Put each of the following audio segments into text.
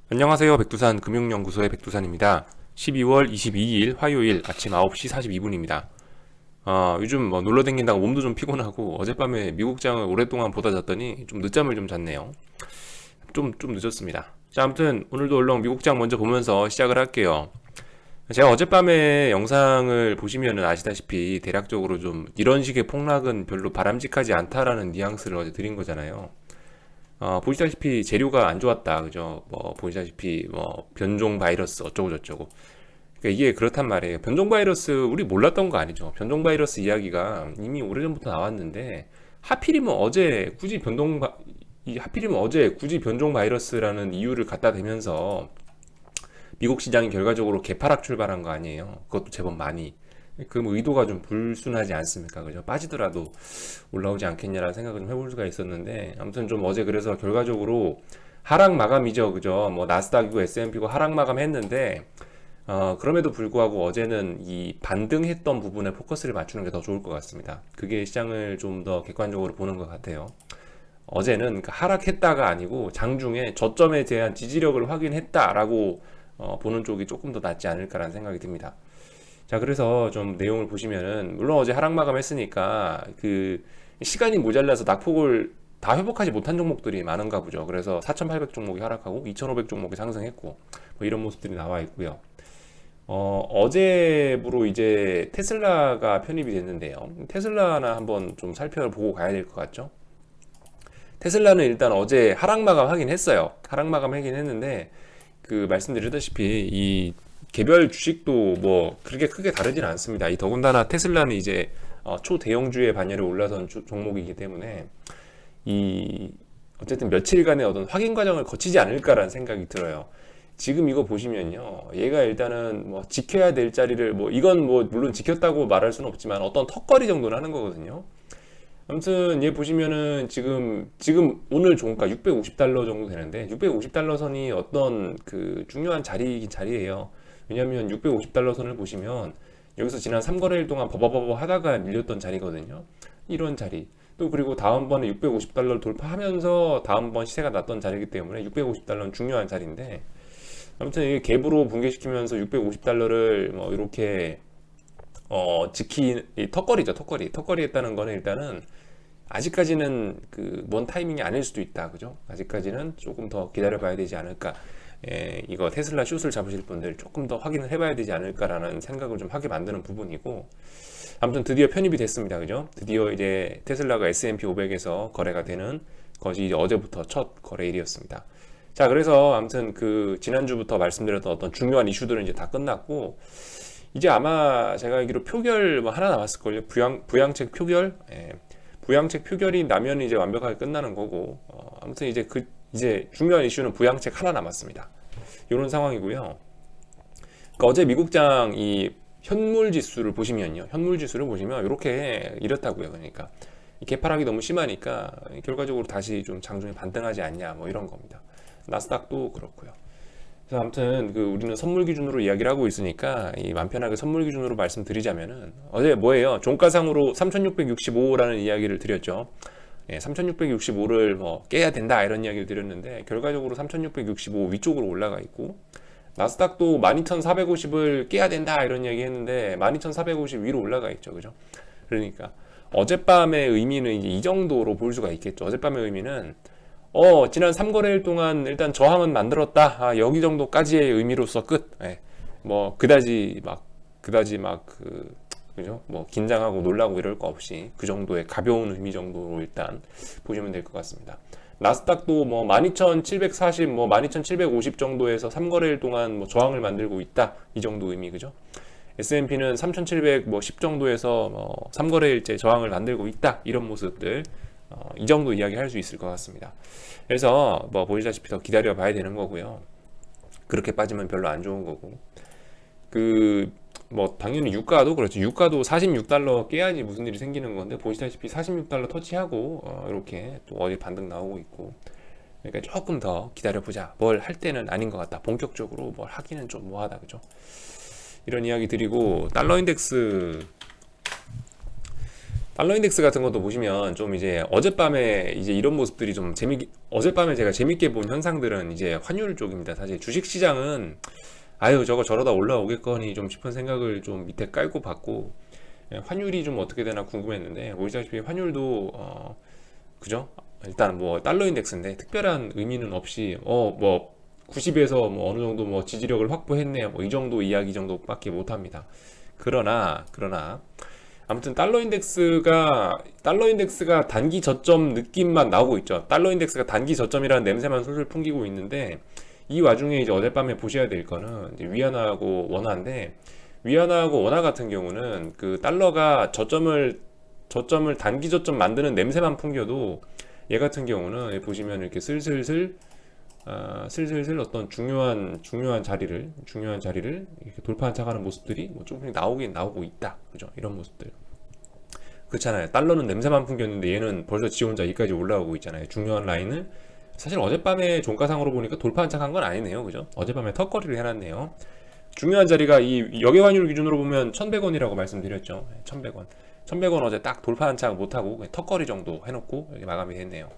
안녕하세요. 백두산 금융연구소의 백두산입니다. 12월 22일 화요일 아침 9시 42분입니다. 요즘 놀러 다닌다고 몸도 좀 피곤하고 어젯밤에 미국장을 오랫동안 보다 잤더니 좀 늦잠을 좀 잤네요. 좀 늦었습니다. 자, 아무튼 오늘도 얼른 미국장 먼저 보면서 시작을 할게요. 제가 어젯밤에 영상을 보시면은 아시다시피 대략적으로 좀 이런 식의 폭락은 별로 바람직하지 않다라는 뉘앙스를 어제 드린 거잖아요. 보시다시피 재료가 안 좋았다, 그죠? 보시다시피 변종 바이러스 어쩌고 저쩌고. 그러니까 이게 그렇단 말이에요. 변종 바이러스 우리 몰랐던 거 아니죠? 변종 바이러스 이야기가 이미 오래전부터 나왔는데 하필이면 어제 굳이 하필이면 어제 굳이 변종 바이러스라는 이유를 갖다 대면서 미국 시장이 결과적으로 개파락 출발한 거 아니에요? 그것도 제법 많이. 그 의도가 좀 불순하지 않습니까? 그죠? 빠지더라도 올라오지 않겠냐라는 생각을 좀 해볼 수가 있었는데, 아무튼 좀 어제 그래서 결과적으로 하락 마감이죠. 그죠? 나스닥이고 S&P고 하락 마감했는데, 그럼에도 불구하고 어제는 이 반등했던 부분에 포커스를 맞추는 게 더 좋을 것 같습니다. 그게 시장을 좀 더 객관적으로 보는 것 같아요. 어제는 그러니까 하락했다가 아니고 장중에 저점에 대한 지지력을 확인했다라고 보는 쪽이 조금 더 낫지 않을까라는 생각이 듭니다. 자, 그래서 좀 내용을 보시면은, 물론 어제 하락 마감했으니까, 시간이 모자라서 낙폭을 다 회복하지 못한 종목들이 많은가 보죠. 그래서 4,800 종목이 하락하고, 2,500 종목이 상승했고, 이런 모습들이 나와 있고요. 어제부로 이제 테슬라가 편입이 됐는데요. 테슬라나 한번 좀 살펴보고 가야 될 것 같죠? 테슬라는 일단 어제 하락 마감 하긴 했어요. 하락 마감 하긴 했는데, 말씀드렸다시피 이 개별 주식도 그렇게 크게 다르지는 않습니다. 이 더군다나 테슬라는 이제 초대형주의 반열에 올라선 종목이기 때문에 이 어쨌든 며칠간의 어떤 확인 과정을 거치지 않을까라는 생각이 들어요. 지금 이거 보시면요, 얘가 일단은 지켜야 될 자리를 이건 물론 지켰다고 말할 수는 없지만 어떤 턱걸이 정도는 하는 거거든요. 아무튼 얘 보시면은 지금 오늘 종가 650달러 정도 되는데 650달러 선이 어떤 중요한 자리이긴 자리예요. 왜냐면 650달러 선을 보시면 여기서 지난 3거래일 동안 버버버버 하다가 밀렸던 자리거든요. 이런 자리. 또 그리고 다음번에 650달러를 돌파하면서 다음번 시세가 났던 자리이기 때문에 650달러는 중요한 자리인데, 아무튼 이게 갭으로 붕괴시키면서 650달러를 이렇게 이 턱걸이죠, 턱걸이 했다는 거는 일단은 아직까지는 먼 타이밍이 아닐 수도 있다, 그죠? 아직까지는 조금 더 기다려봐야 되지 않을까. 이거 테슬라 숏을 잡으실 분들 조금 더 확인을 해봐야 되지 않을까라는 생각을 좀 하게 만드는 부분이고, 아무튼 드디어 편입이 됐습니다, 그죠? 드디어 이제 테슬라가 S&P 500에서 거래가 되는 것이 이제 어제부터 첫 거래일이었습니다. 자, 그래서 아무튼 지난주부터 말씀드렸던 어떤 중요한 이슈들은 이제 다 끝났고, 이제 아마 제가 알기로 표결 하나 남았을걸요. 부양책 표결. 부양책 표결이 나면 이제 완벽하게 끝나는 거고, 아무튼 이제 중요한 이슈는 부양책 하나 남았습니다. 이런 상황이고요. 그러니까 어제 미국장 이 현물 지수를 보시면요, 이렇게 이렇다고요. 그러니까 개파락이 너무 심하니까 결과적으로 다시 좀 장중에 반등하지 않냐, 이런 겁니다. 나스닥도 그렇고요. 그래서 아무튼 우리는 선물 기준으로 이야기를 하고 있으니까 맘 편하게 선물 기준으로 말씀드리자면은, 어제 뭐예요? 종가상으로 3665라는 이야기를 드렸죠. 3665를 깨야 된다 이런 이야기를 드렸는데, 결과적으로 3665 위쪽으로 올라가 있고, 나스닥도 12450을 깨야 된다 이런 이야기 했는데 12450 위로 올라가 있죠, 그죠? 그러니까 어젯밤의 의미는 이제 이 정도로 볼 수가 있겠죠. 어젯밤의 의미는 지난 3거래일 동안 일단 저항은 만들었다. 여기 정도까지의 의미로서 끝. 그다지 그죠? 긴장하고 놀라고 이럴 거 없이 그 정도의 가벼운 의미 정도로 일단 보시면 될 것 같습니다. 나스닥도 12,740, 12,750 정도에서 3거래일 동안 저항을 만들고 있다. 이 정도 의미, 그죠? S&P는 3,710 정도에서 3거래일째 저항을 만들고 있다. 이런 모습들. 이 정도 이야기 할 수 있을 것 같습니다. 그래서 보시다시피 더 기다려 봐야 되는 거고요. 그렇게 빠지면 별로 안 좋은 거고. 당연히 유가도 그렇죠. 유가도 46달러 깨야지 무슨 일이 생기는 건데, 보시다시피 46달러 터치하고 이렇게 또 어디 반등 나오고 있고. 그러니까 조금 더 기다려보자. 뭘 할 때는 아닌 것 같다. 본격적으로 뭘 하기는 좀 뭐하다, 그죠? 이런 이야기 드리고, 달러 인덱스 달러 인덱스 같은 것도 보시면 좀 이제 어젯밤에 이제 이런 모습들이 좀 어젯밤에 제가 재밌게 본 현상들은 이제 환율 쪽입니다. 사실 주식 시장은 아유 저거 저러다 올라오겠거니 좀 싶은 생각을 좀 밑에 깔고 봤고, 환율이 좀 어떻게 되나 궁금했는데 보시다시피 환율도 그죠? 일단 뭐 달러 인덱스인데 특별한 의미는 없이 뭐 90에서 뭐 어느 정도 뭐 지지력을 확보했네요. 뭐 이 정도 이야기 정도밖에 못 합니다. 그러나 아무튼 달러 인덱스가 단기 저점 느낌만 나오고 있죠. 달러 인덱스가 단기 저점이라는 냄새만 솔솔 풍기고 있는데, 이 와중에 이제 어젯밤에 보셔야 될 거는 이제 위안화하고 원화인데, 위안화하고 원화 같은 경우는 그 달러가 저점을 단기 저점 만드는 냄새만 풍겨도 얘 같은 경우는 보시면 이렇게 슬슬슬 어떤 중요한 자리를 이렇게 돌파 안착하는 모습들이 뭐 조금씩 나오긴 나오고 있다. 그죠? 이런 모습들. 그렇잖아요. 달러는 냄새만 풍겼는데 얘는 벌써 지 혼자 여기까지 올라오고 있잖아요. 중요한 라인을 사실 어젯밤에 종가상으로 보니까 돌파 안착한 건 아니네요. 그죠? 어젯밤에 턱걸이를 해놨네요. 중요한 자리가 이 역외 환율 기준으로 보면 1100원이라고 말씀드렸죠. 1100원. 1100원 어제 딱 돌파 안착 못하고 턱걸이 정도 해놓고 여기 마감이 됐네요.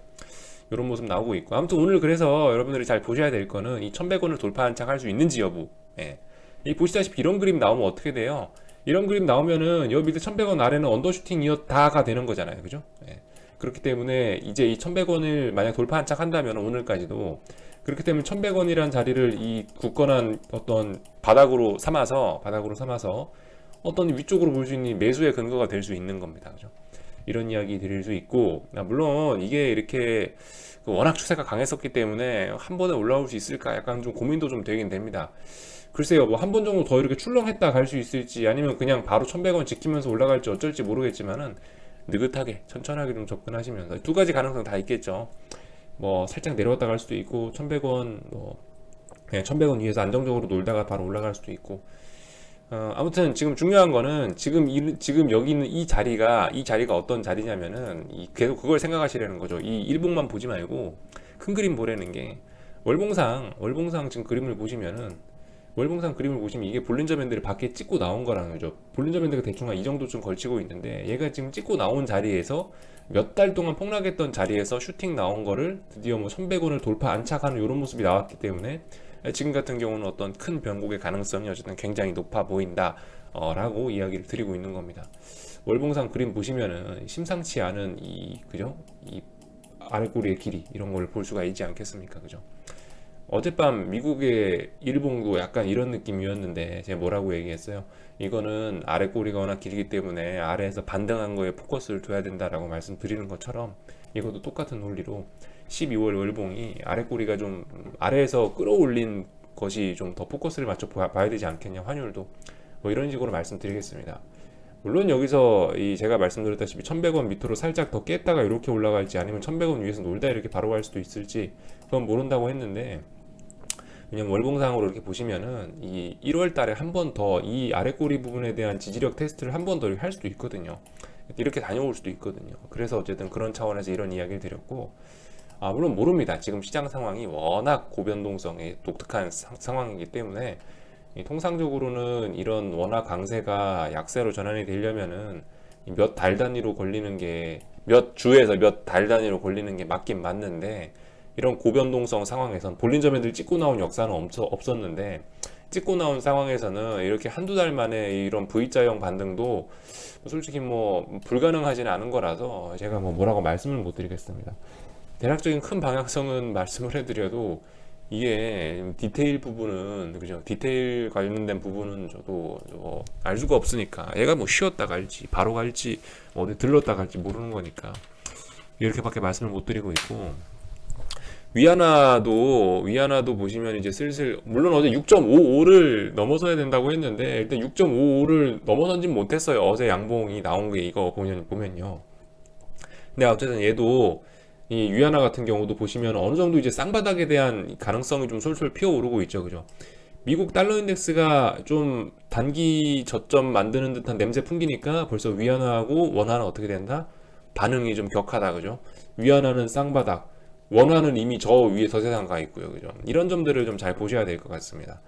이런 모습 나오고 있고, 아무튼 오늘 그래서 여러분들이 잘 보셔야 될 거는 이 1100원을 돌파 안착할 수 있는지 여부. 예. 이 보시다시피 이런 그림 나오면 어떻게 돼요? 이런 그림 나오면은 여기 밑에 1100원 아래는 언더슈팅이었다가 되는 거잖아요. 그죠? 예. 그렇기 때문에 이제 이 1100원을 만약 돌파 안착한다면 오늘까지도, 그렇기 때문에 1100원이란 자리를 이 굳건한 어떤 바닥으로 삼아서 어떤 위쪽으로 볼 수 있는 매수의 근거가 될 수 있는 겁니다. 그죠? 이런 이야기 드릴 수 있고, 물론 이게 이렇게 워낙 추세가 강했었기 때문에 한 번에 올라올 수 있을까 약간 좀 고민도 좀 되긴 됩니다. 글쎄요, 뭐 한 번 정도 더 이렇게 출렁했다 갈 수 있을지, 아니면 그냥 바로 1100원 지키면서 올라갈지 어쩔지 모르겠지만은 느긋하게 천천하게 좀 접근하시면서, 두 가지 가능성 다 있겠죠. 뭐 살짝 내려왔다 갈 수도 있고, 1100원 뭐 그냥 1100원 위에서 안정적으로 놀다가 바로 올라갈 수도 있고. 아무튼 지금 중요한 거는 지금 여기 있는 이 자리가 어떤 자리냐면은 계속 그걸 생각하시라는 거죠. 이 일봉만 보지 말고 큰 그림 보라는 게, 월봉상 지금 그림을 보시면은, 이게 볼린저 밴드를 밖에 찍고 나온 거라는 거죠. 볼린저 밴드가 대충 한 이 정도쯤 걸치고 있는데, 얘가 지금 찍고 나온 자리에서 몇 달 동안 폭락했던 자리에서 슈팅 나온 거를 드디어 뭐 1100원을 돌파 안착하는 이런 모습이 나왔기 때문에 지금 같은 경우는 어떤 큰 변곡의 가능성이 어쨌든 굉장히 높아 보인다 라고 이야기를 드리고 있는 겁니다. 월봉상 그림 보시면은 심상치 않은 이 아랫꼬리의 길이, 이런 걸 볼 수가 있지 않겠습니까? 그죠? 어젯밤 미국의 일봉도 약간 이런 느낌이었는데 제가 뭐라고 얘기했어요? 이거는 아랫꼬리가 워낙 길기 때문에 아래에서 반등한 거에 포커스를 둬야 된다라고 말씀드리는 것처럼, 이것도 똑같은 논리로 12월 월봉이 아랫꼬리가 좀 아래에서 끌어올린 것이 좀 더 포커스를 맞춰 봐야 되지 않겠냐, 환율도. 뭐 이런 식으로 말씀드리겠습니다. 물론 여기서 제가 말씀드렸다시피 1100원 밑으로 살짝 더 깼다가 이렇게 올라갈지, 아니면 1100원 위에서 놀다 이렇게 바로 갈 수도 있을지 그건 모른다고 했는데, 왜냐면 월봉상으로 이렇게 보시면은 이 1월 달에 한 번 더 이 아랫꼬리 부분에 대한 지지력 테스트를 한 번 더 할 수도 있거든요. 이렇게 다녀올 수도 있거든요. 그래서 어쨌든 그런 차원에서 이런 이야기를 드렸고, 물론 모릅니다. 지금 시장 상황이 워낙 고변동성의 독특한 상황이기 때문에 통상적으로는 이런 원화 강세가 약세로 전환이 되려면은 몇 달 단위로 걸리는 게, 몇 주에서 몇 달 단위로 걸리는 게 맞긴 맞는데, 이런 고변동성 상황에선 볼린저 밴드를 찍고 나온 역사는 없었는데, 찍고 나온 상황에서는 이렇게 한두 달 만에 이런 V자형 반등도 솔직히 뭐 불가능하지는 않은 거라서 제가 뭐 뭐라고 말씀을 못 드리겠습니다. 대략적인 큰 방향성은 말씀을 해드려도, 이게 디테일 부분은, 그죠? 디테일 관련된 부분은 저도 알 수가 없으니까, 얘가 뭐 쉬었다 갈지 바로 갈지 어디 들렀다 갈지 모르는 거니까 이렇게밖에 말씀을 못 드리고 있고, 위안화도 보시면 이제 슬슬, 물론 어제 6.55를 넘어서야 된다고 했는데 일단 6.55를 넘어서진 못했어요. 어제 양봉이 나온 게 이거 보면요. 근데 어쨌든 얘도, 이 위안화 같은 경우도 보시면 어느 정도 이제 쌍바닥에 대한 가능성이 좀 솔솔 피어오르고 있죠. 그죠? 미국 달러 인덱스가 좀 단기 저점 만드는 듯한 냄새 풍기니까 벌써 위안화하고 원화는 어떻게 된다? 반응이 좀 격하다. 그죠? 위안화는 쌍바닥, 원화는 이미 저 위에 서세상 가 있고요. 그죠? 이런 점들을 좀 잘 보셔야 될 것 같습니다.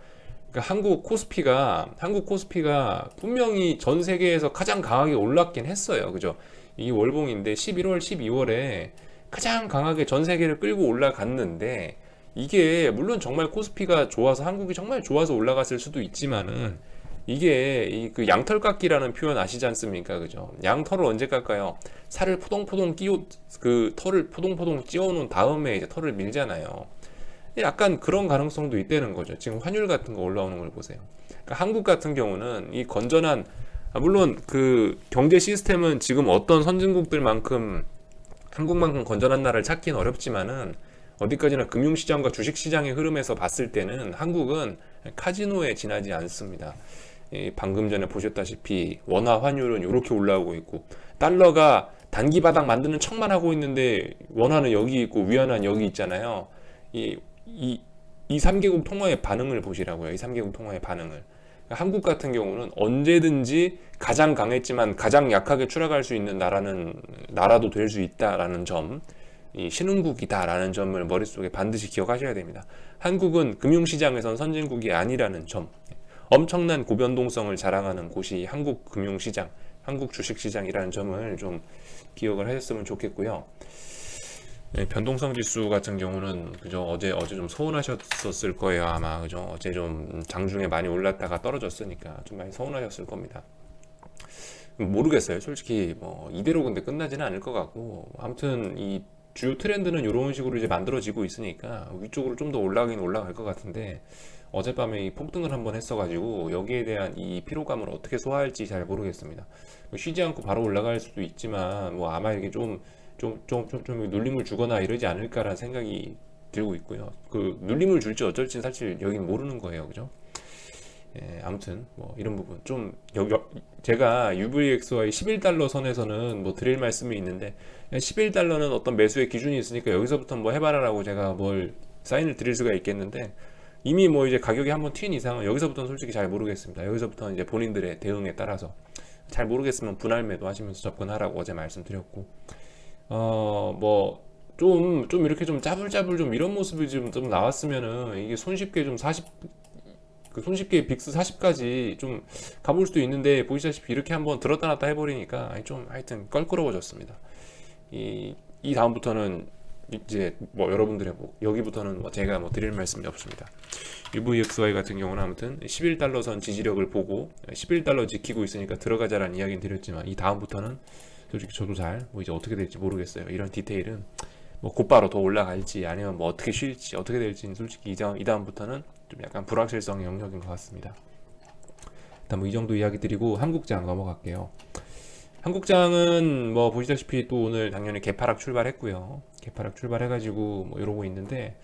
그러니까 한국 코스피가 분명히 전 세계에서 가장 강하게 올랐긴 했어요. 그죠? 이 월봉인데 11월, 12월에 가장 강하게 전 세계를 끌고 올라갔는데 이게 물론 정말 코스피가 좋아서 한국이 정말 좋아서 올라갔을 수도 있지만은 이게 그 양털 깎기라는 표현 아시지 않습니까? 그죠? 양털을 언제 깎아요? 살을 포동포동 끼워 그 털을 포동포동 찧어놓은 다음에 이제 털을 밀잖아요. 약간 그런 가능성도 있다는 거죠. 지금 환율 같은 거 올라오는 걸 보세요. 그러니까 한국 같은 경우는 이 건전한 물론 그 경제 시스템은 지금 어떤 선진국들만큼 한국만큼 건전한 나라를 찾기는 어렵지만은 어디까지나 금융시장과 주식시장의 흐름에서 봤을 때는 한국은 카지노에 지나지 않습니다. 방금 전에 보셨다시피 원화 환율은 이렇게 올라오고 있고 달러가 단기 바닥 만드는 척만 하고 있는데 원화는 여기 있고 위안화는 여기 있잖아요. 이 3개국 통화의 반응을 보시라고요. 이 3개국 통화의 반응을. 한국 같은 경우는 언제든지 가장 강했지만 가장 약하게 추락할 수 있는 나라도 될 수 있다라는 점, 이 신흥국이다라는 점을 머릿속에 반드시 기억하셔야 됩니다. 한국은 금융시장에선 선진국이 아니라는 점, 엄청난 고변동성을 자랑하는 곳이 한국 금융시장, 한국 주식시장이라는 점을 좀 기억을 하셨으면 좋겠고요. 네, 변동성 지수 같은 경우는 그죠 어제 좀 서운하셨을 거예요 아마 그죠 어제 좀 장중에 많이 올랐다가 떨어졌으니까 좀 많이 서운하셨을 겁니다. 모르겠어요 솔직히 뭐 이대로 근데 끝나지는 않을 것 같고 아무튼 이 주요 트렌드는 이런 식으로 이제 만들어지고 있으니까 위쪽으로 좀 더 올라가긴 올라갈 것 같은데 어젯밤에 이 폭등을 한번 했어가지고 여기에 대한 이 피로감을 어떻게 소화할지 잘 모르겠습니다. 쉬지 않고 바로 올라갈 수도 있지만 뭐 아마 이게 좀 눌림을 주거나 이러지 않을까라는 생각이 들고 있고요. 그 눌림을 줄지 어쩔지는 사실 여긴 모르는 거예요, 그죠? 예, 아무튼 뭐 이런 부분 좀 제가 UVXY 11달러 선에서는 뭐 드릴 말씀이 있는데 11달러는 어떤 매수의 기준이 있으니까 여기서부터 뭐 해봐라라고 제가 뭘 사인을 드릴 수가 있겠는데 이미 뭐 이제 가격이 한번 튄 이상은 여기서부터는 솔직히 잘 모르겠습니다. 여기서부터는 이제 본인들의 대응에 따라서 잘 모르겠으면 분할 매도 하시면서 접근하라고 어제 말씀드렸고 뭐 좀 이렇게 좀 짜불짜불 좀 이런 모습이 좀 나왔으면은 이게 손쉽게 좀 손쉽게 빅스 40까지 좀 가볼 수도 있는데 보시다시피 이렇게 한번 들었다 놨다 해버리니까 좀 하여튼 껄끄러워졌습니다. 이 다음부터는 이제 뭐 여러분들의 뭐 여기부터는 뭐 제가 뭐 드릴 말씀이 없습니다. UVXY 같은 경우는 아무튼 11달러 선 지지력을 보고 11달러 지키고 있으니까 들어가자라는 이야기는 드렸지만 이 다음부터는 솔직히 저도 잘 뭐 이제 어떻게 될지 모르겠어요. 이런 디테일은 뭐 곧바로 더 올라갈지 아니면 뭐 어떻게 쉴지 어떻게 될지는 솔직히 이 다음부터는 좀 약간 불확실성의 영역인 것 같습니다. 일단 뭐 이 정도 이야기 드리고 한국장 넘어갈게요. 한국장은 뭐 보시다시피 또 오늘 당연히 개파락 출발했고요. 개파락 출발해가지고 뭐 이러고 있는데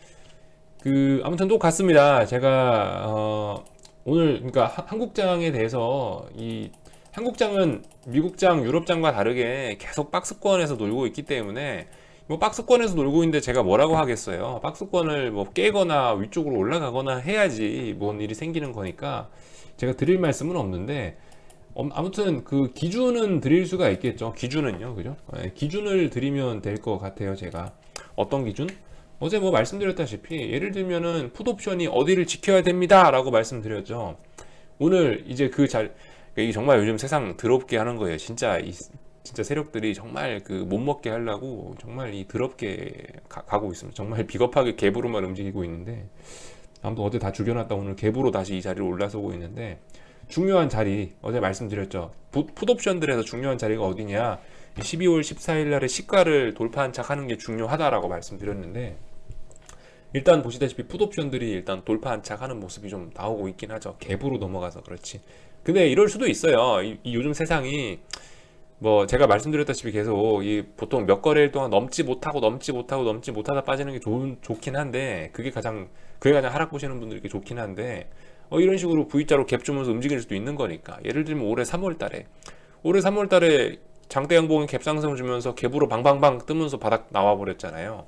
아무튼 또 같습니다. 제가 오늘 그러니까 한국장에 대해서 이 한국장은 미국장, 유럽장과 다르게 계속 박스권에서 놀고 있기 때문에 뭐 박스권에서 놀고 있는데 제가 뭐라고 하겠어요. 박스권을 뭐 깨거나 위쪽으로 올라가거나 해야지 뭔 일이 생기는 거니까 제가 드릴 말씀은 없는데 아무튼 그 기준은 드릴 수가 있겠죠. 기준은요, 그죠? 네, 기준을 드리면 될 것 같아요. 제가 어떤 기준? 어제 뭐 말씀드렸다시피 예를 들면은 풋옵션이 어디를 지켜야 됩니다 라고 말씀드렸죠. 오늘 이제 이게 정말 요즘 세상 더럽게 하는 거예요. 진짜 세력들이 정말 못 먹게 하려고 정말 더럽게 가고 있습니다. 정말 비겁하게 갭으로만 움직이고 있는데 아무튼 어제 다 죽여놨다 오늘 갭으로 다시 이 자리를 올라서고 있는데 중요한 자리 어제 말씀드렸죠. 풋옵션들에서 중요한 자리가 어디냐 12월 14일 날에 시가를 돌파한착하는 게 중요하다라고 말씀드렸는데 일단 보시다시피 풋옵션들이 일단 돌파한착하는 모습이 좀 나오고 있긴 하죠. 갭으로 넘어가서 그렇지. 근데 이럴 수도 있어요. 이 요즘 세상이 뭐 제가 말씀드렸다시피 계속 보통 몇 거래일 동안 넘지 못하다 빠지는 게 좋긴 한데 그게 가장 하락 보시는 분들에게 좋긴 한데 이런 식으로 V자로 갭 주면서 움직일 수도 있는 거니까 예를 들면 올해 3월 달에 장대 양봉이 갭 상승 주면서 갭으로 방방방 뜨면서 바닥 나와 버렸잖아요.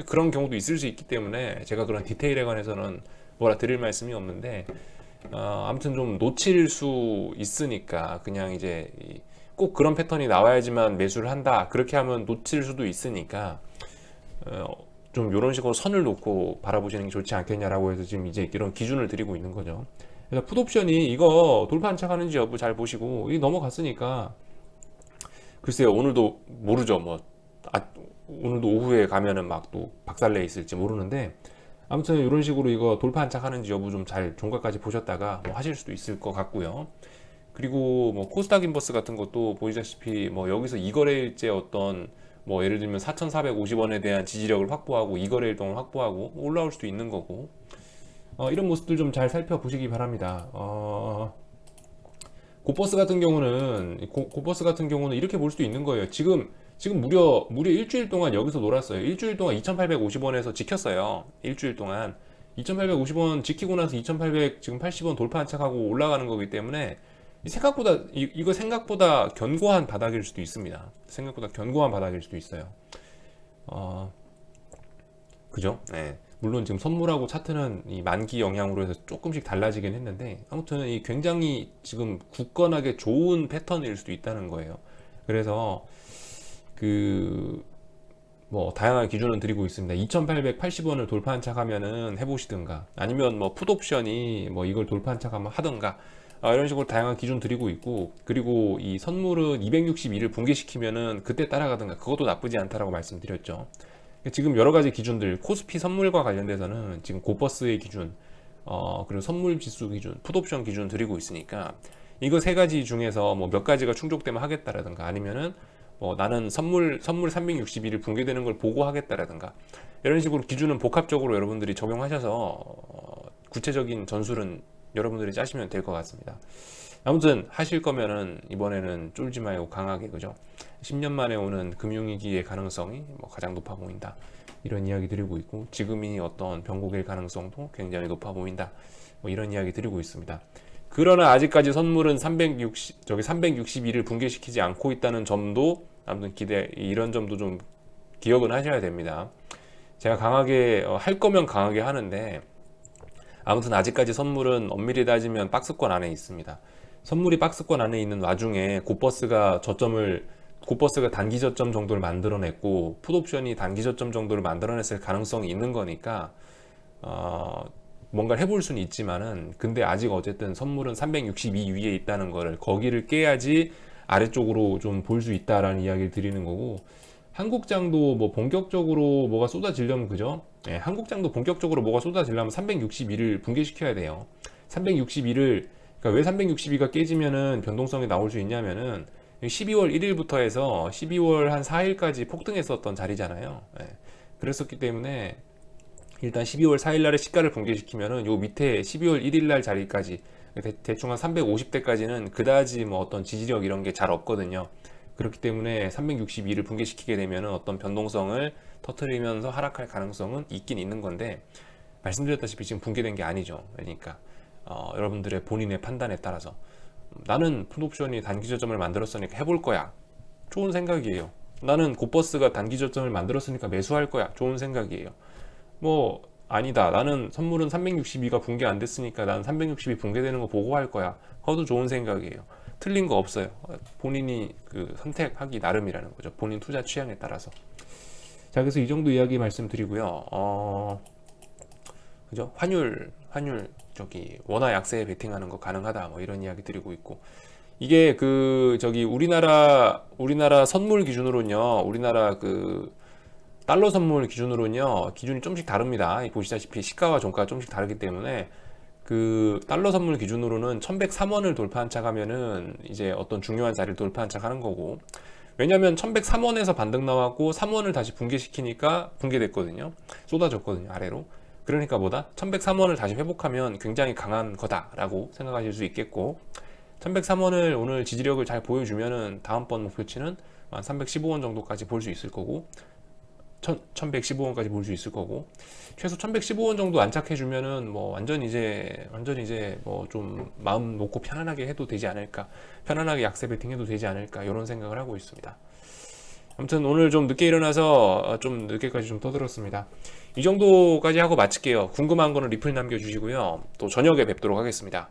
그런 경우도 있을 수 있기 때문에 제가 그런 디테일에 관해서는 뭐라 드릴 말씀이 없는데 아무튼 좀 놓칠 수 있으니까 그냥 이제 꼭 그런 패턴이 나와야지만 매수를 한다 그렇게 하면 놓칠 수도 있으니까 좀 이런 식으로 선을 놓고 바라보시는 게 좋지 않겠냐라고 해서 지금 이제 이런 기준을 드리고 있는 거죠. 그래서 풋옵션이 이거 돌파 안착하는지 여부 잘 보시고 이 넘어갔으니까 글쎄요, 오늘도 모르죠. 오늘도 오후에 가면은 막 또 박살내 있을지 모르는데, 아무튼 이런 식으로 이거 돌파 안착하는지 여부 좀 잘 종가까지 보셨다가 뭐 하실 수도 있을 것 같고요. 그리고 뭐 코스닥 인버스 같은 것도 보시다시피 뭐 여기서 이거래일째 어떤 뭐 예를 들면 4,450원에 대한 지지력을 확보하고 이거래일 동안 확보하고 올라올 수도 있는 거고, 이런 모습들 좀 잘 살펴보시기 바랍니다. 고버스 같은 경우는 고버스 같은 경우는 이렇게 볼 수도 있는 거예요. 지금 무려 일주일 동안 여기서 놀았어요. 일주일 동안 2,850원에서 지켰어요. 일주일 동안 2,850원 지키고 나서 2,800 지금 80원 돌파 안착하고 올라가는 거기 때문에 이거 생각보다 견고한 바닥일 수도 있습니다. 생각보다 견고한 바닥일 수도 있어요. 그죠? 네. 물론 지금 선물하고 차트는 이 만기 영향으로 해서 조금씩 달라지긴 했는데, 아무튼 이 굉장히 지금 굳건하게 좋은 패턴일 수도 있다는 거예요. 그래서 뭐 다양한 기준을 드리고 있습니다. 2,880원을 돌파 안착하면은 해보시든가, 아니면 뭐 풋옵션이 뭐 이걸 돌파 안착하면 하든가, 이런 식으로 다양한 기준 드리고 있고, 그리고 이 선물은 262를 붕괴시키면은 그때 따라가든가, 그것도 나쁘지 않다라고 말씀드렸죠. 지금 여러 가지 기준들, 코스피 선물과 관련돼서는 지금 고버스의 기준, 그리고 선물 지수 기준, 풋옵션 기준 드리고 있으니까, 이거 세 가지 중에서 뭐 몇 가지가 충족되면 하겠다라든가, 아니면은 나는 선물 362를 붕괴되는 걸 보고 하겠다라든가, 이런 식으로 기준은 복합적으로 여러분들이 적용하셔서 구체적인 전술은 여러분들이 짜시면 될 것 같습니다. 아무튼 하실 거면은 이번에는 쫄지 말고 강하게, 그죠? 10년 만에 오는 금융위기의 가능성이 뭐 가장 높아 보인다, 이런 이야기 드리고 있고, 지금이 어떤 변곡일 가능성도 굉장히 높아 보인다, 뭐 이런 이야기 드리고 있습니다. 그러나 아직까지 선물은 362를 붕괴시키지 않고 있다는 점도, 아무튼 이런 점도 좀 기억은 하셔야 됩니다. 제가 강하게 할 거면 강하게 하는데, 아무튼 아직까지 선물은 엄밀히 따지면 박스권 안에 있습니다. 선물이 박스권 안에 있는 와중에 고버스가 단기 저점 정도를 만들어냈고, 풋옵션이 단기 저점 정도를 만들어냈을 가능성이 있는 거니까 뭔가를 해볼 수는 있지만은, 근데 아직 어쨌든 선물은 362 위에 있다는 거를, 거기를 깨야지 아래쪽으로 좀 볼 수 있다라는 이야기를 드리는 거고, 한국장도 뭐 본격적으로 뭐가 쏟아지려면, 그죠? 네, 한국장도 본격적으로 뭐가 쏟아지려면 362를 붕괴시켜야 돼요. 362를, 그러니까 왜 362가 깨지면은 변동성이 나올 수 있냐면은, 12월 1일부터 해서 12월 한 4일까지 폭등했었던 자리잖아요. 네. 그랬었기 때문에 일단 12월 4일 날에 시가를 붕괴시키면은 요 밑에 12월 1일 날 자리까지, 대충 한 350대까지는 그다지 뭐 어떤 지지력 이런 게 잘 없거든요. 그렇기 때문에 362를 붕괴시키게 되면은 어떤 변동성을 터트리면서 하락할 가능성은 있긴 있는 건데, 말씀드렸다시피 지금 붕괴된 게 아니죠. 그러니까 여러분들의 본인의 판단에 따라서, 나는 풋옵션이 단기 저점을 만들었으니까 해볼 거야, 좋은 생각이에요. 나는 고버스가 단기 저점을 만들었으니까 매수할 거야, 좋은 생각이에요. 뭐 아니다, 나는 선물은 362가 붕괴 안 됐으니까 난 362 붕괴되는 거 보고 할 거야, 그것도 좋은 생각이에요. 틀린 거 없어요. 본인이 선택하기 나름이라는 거죠. 본인 투자 취향에 따라서. 자, 그래서 이 정도 이야기 말씀드리고요. 그죠? 환율 원화 약세에 베팅하는 거 가능하다, 뭐 이런 이야기 드리고 있고, 이게 우리나라 선물 기준으로는요, 우리나라 달러 선물 기준으로는요, 기준이 좀씩 다릅니다. 보시다시피 시가와 종가가 좀씩 다르기 때문에, 달러 선물 기준으로는 1103원을 돌파 안착하면은 이제 어떤 중요한 자리를 돌파 안착하는 거고, 왜냐면 1103원에서 반등 나왔고 3원을 다시 붕괴시키니까 붕괴됐거든요. 쏟아졌거든요, 아래로. 그러니까 1103원을 다시 회복하면 굉장히 강한 거다라고 생각하실 수 있겠고, 1103원을 오늘 지지력을 잘 보여주면은 다음번 목표치는 한 315원 정도까지 볼 수 있을 거고, 1115원까지 볼 수 있을 거고, 최소 1115원 정도 안착해주면은 뭐 완전 이제 뭐 좀 마음 놓고 편안하게 해도 되지 않을까, 편안하게 약세 베팅 해도 되지 않을까, 이런 생각을 하고 있습니다. 아무튼 오늘 좀 늦게 일어나서 좀 늦게까지 좀 떠들었습니다. 이 정도까지 하고 마칠게요. 궁금한 거는 리플 남겨주시고요. 또 저녁에 뵙도록 하겠습니다.